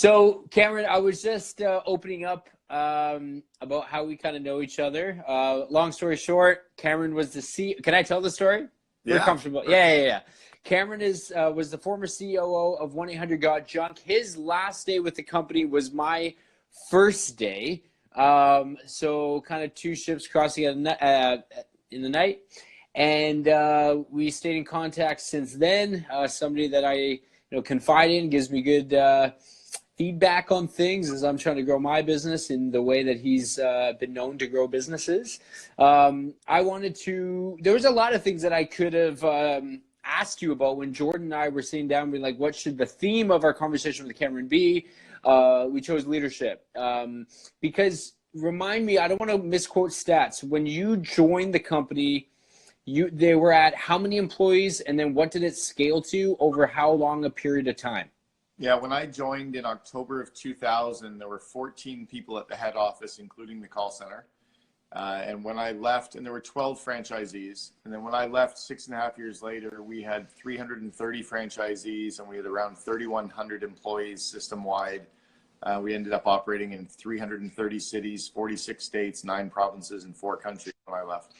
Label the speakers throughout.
Speaker 1: So, Cameron, I was just opening up about how we kind of know each other. Long story short, Cameron was the Can I tell the story? We're
Speaker 2: Yeah.
Speaker 1: comfortable. Yeah. Cameron was the former COO of 1-800-GOT-JUNK. His last day with the company was my first day. So kind of two ships crossing in the night. And we stayed in contact since then. Somebody that I confide in, gives me good feedback on things as I'm trying to grow my business in the way that he's been known to grow businesses. There was a lot of things that I could have asked you about when Jordan and I were sitting down being like, what should the theme of our conversation with Cameron be? We chose leadership because, remind me, I don't want to misquote stats. When you joined the company, they were at how many employees, and then what did it scale to over how long a period of time?
Speaker 2: Yeah, when I joined in October of 2000, there were 14 people at the head office, including the call center. And when I left, and there were 12 franchisees. And then when I left 6.5 years later, we had 330 franchisees and we had around 3,100 employees system-wide. We ended up operating in 330 cities, 46 states, 9 provinces, and 4 countries when I left.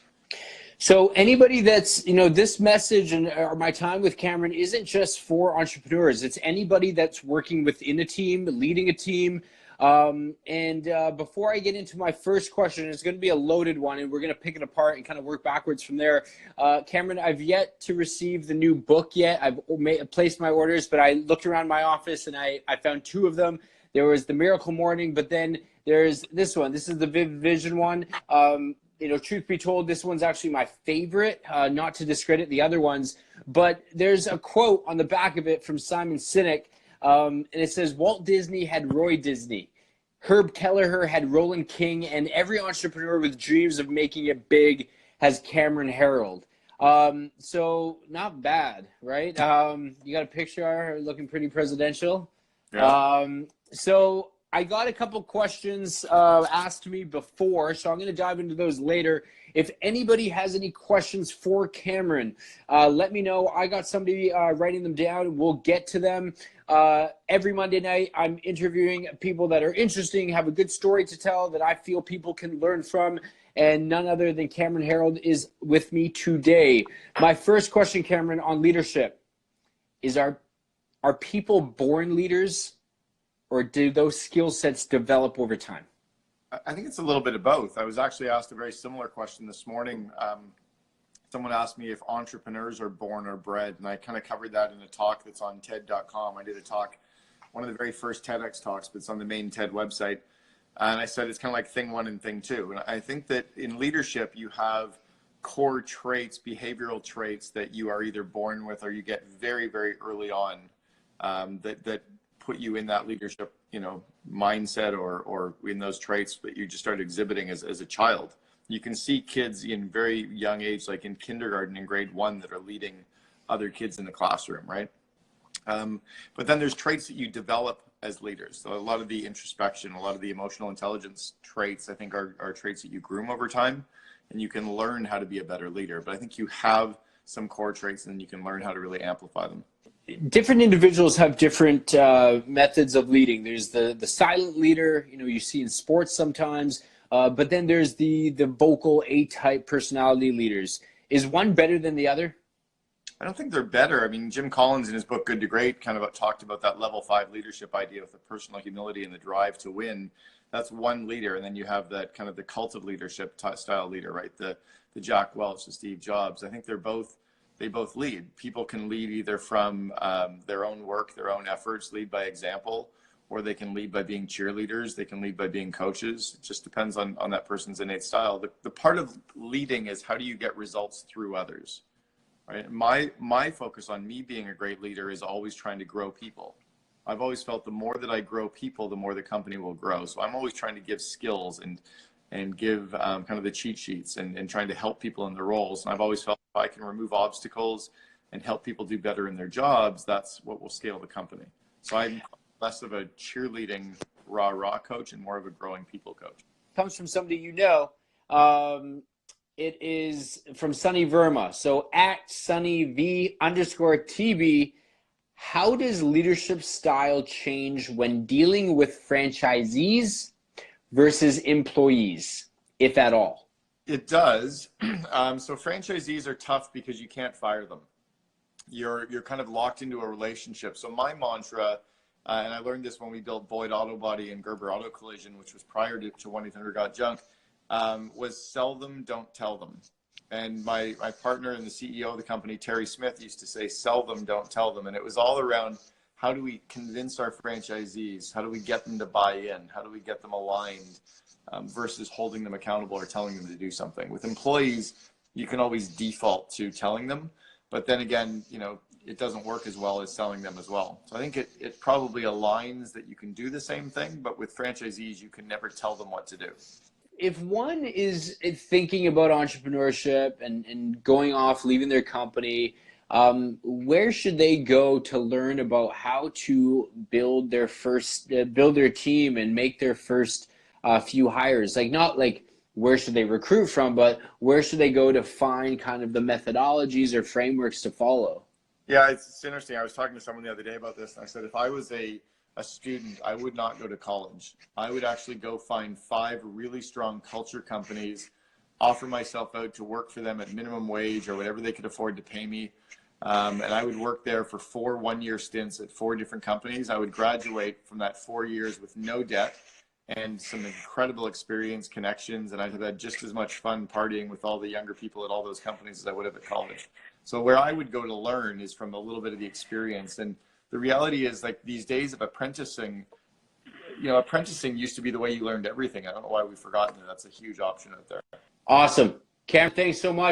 Speaker 1: So anybody that's, this message or my time with Cameron isn't just for entrepreneurs. It's anybody that's working within a team, leading a team. Before I get into my first question, it's going to be a loaded one, and we're going to pick it apart and kind of work backwards from there. Cameron, I've yet to receive the new book yet. I've placed my orders, but I looked around my office and I found 2 of them. There was the Miracle Morning, but then there's this one. This is the Vision one. Truth be told, this one's actually my favorite, not to discredit the other ones, but there's a quote on the back of it from Simon Sinek, and it says, Walt Disney had Roy Disney, Herb Kelleher had Roland King, and every entrepreneur with dreams of making it big has Cameron Herold. So not bad, right? You got a picture looking pretty presidential.
Speaker 2: Yeah.
Speaker 1: So I got a couple questions asked to me before, so I'm going to dive into those later. If anybody has any questions for Cameron, let me know. I got somebody writing them down. We'll get to them. Every Monday night, I'm interviewing people that are interesting, have a good story to tell that I feel people can learn from, and none other than Cameron Herold is with me today. My first question, Cameron, on leadership is, are people born leaders, or do those skill sets develop over time?
Speaker 2: I think it's a little bit of both. I was actually asked a very similar question this morning. Someone asked me if entrepreneurs are born or bred, and I kind of covered that in a talk that's on TED.com. I did a talk, one of the very first TEDx talks, but it's on the main TED website. And I said it's kind of like thing 1 and thing 2. And I think that in leadership, you have core traits, behavioral traits that you are either born with or you get very, very early on that put you in that leadership, mindset or in those traits that you just start exhibiting as a child. You can see kids in very young age, like in kindergarten in grade 1, that are leading other kids in the classroom, right? But then there's traits that you develop as leaders. So a lot of the introspection, a lot of the emotional intelligence traits, I think are traits that you groom over time, and you can learn how to be a better leader. But I think you have some core traits and then you can learn how to really amplify them.
Speaker 1: Different individuals have different methods of leading. There's the silent leader, you see in sports sometimes, but then there's the vocal A-type personality leaders. Is one better than the other?
Speaker 2: I don't think they're better. I mean, Jim Collins in his book Good to Great kind of talked about that level 5 leadership idea with the personal humility and the drive to win. That's one leader, and then you have that kind of the cult of leadership style leader, right? The Jack Welch, the Steve Jobs. I think they both lead. People can lead either from their own work, their own efforts, lead by example, or they can lead by being cheerleaders. They can lead by being coaches. It just depends on that person's innate style. The part of leading is, how do you get results through others, right? My focus on me being a great leader is always trying to grow people. I've always felt the more that I grow people, the more the company will grow. So I'm always trying to give skills and give kind of the cheat sheets and trying to help people in their roles. And I've always felt if I can remove obstacles and help people do better in their jobs, that's what will scale the company. So I'm less of a cheerleading rah-rah coach and more of a growing people coach.
Speaker 1: Comes from somebody it is from Sunny Verma. So at SunnyV_TB, how does leadership style change when dealing with franchisees versus employees, if at all?
Speaker 2: It does. So franchisees are tough because you can't fire them. You're kind of locked into a relationship. So my mantra, and I learned this when we built Boyd Auto Body and Gerber Auto Collision, which was prior to 1-800-GOT-JUNK, was sell them, don't tell them. And my partner and the CEO of the company, Terry Smith, used to say, sell them, don't tell them. And it was all around, how do we convince our franchisees? How do we get them to buy in? How do we get them aligned versus holding them accountable or telling them to do something? With employees, you can always default to telling them. But then again, you know, it doesn't work as well as selling them as well. So I think it probably aligns that you can do the same thing, but with franchisees, you can never tell them what to do.
Speaker 1: If one is thinking about entrepreneurship and going off, leaving their company, where should they go to learn about how to build their team and make their first few hires? Like, not like where should they recruit from, but where should they go to find kind of the methodologies or frameworks to follow?
Speaker 2: Yeah, it's interesting. I was talking to someone the other day about this, and I said, if I was a student, I would not go to college. I would actually go find 5 really strong culture companies, offer myself out to work for them at minimum wage or whatever they could afford to pay me. And I would work there for 4 one-year stints at 4 different companies. I would graduate from that 4 years with no debt and some incredible experience, connections, and I'd have had just as much fun partying with all the younger people at all those companies as I would have at college. So where I would go to learn is from a little bit of the experience. And the reality is, like, these days of apprenticing, you know, apprenticing used to be the way you learned everything. I don't know why we've forgotten that. That's a huge option out there.
Speaker 1: Awesome. Cam, thanks so much.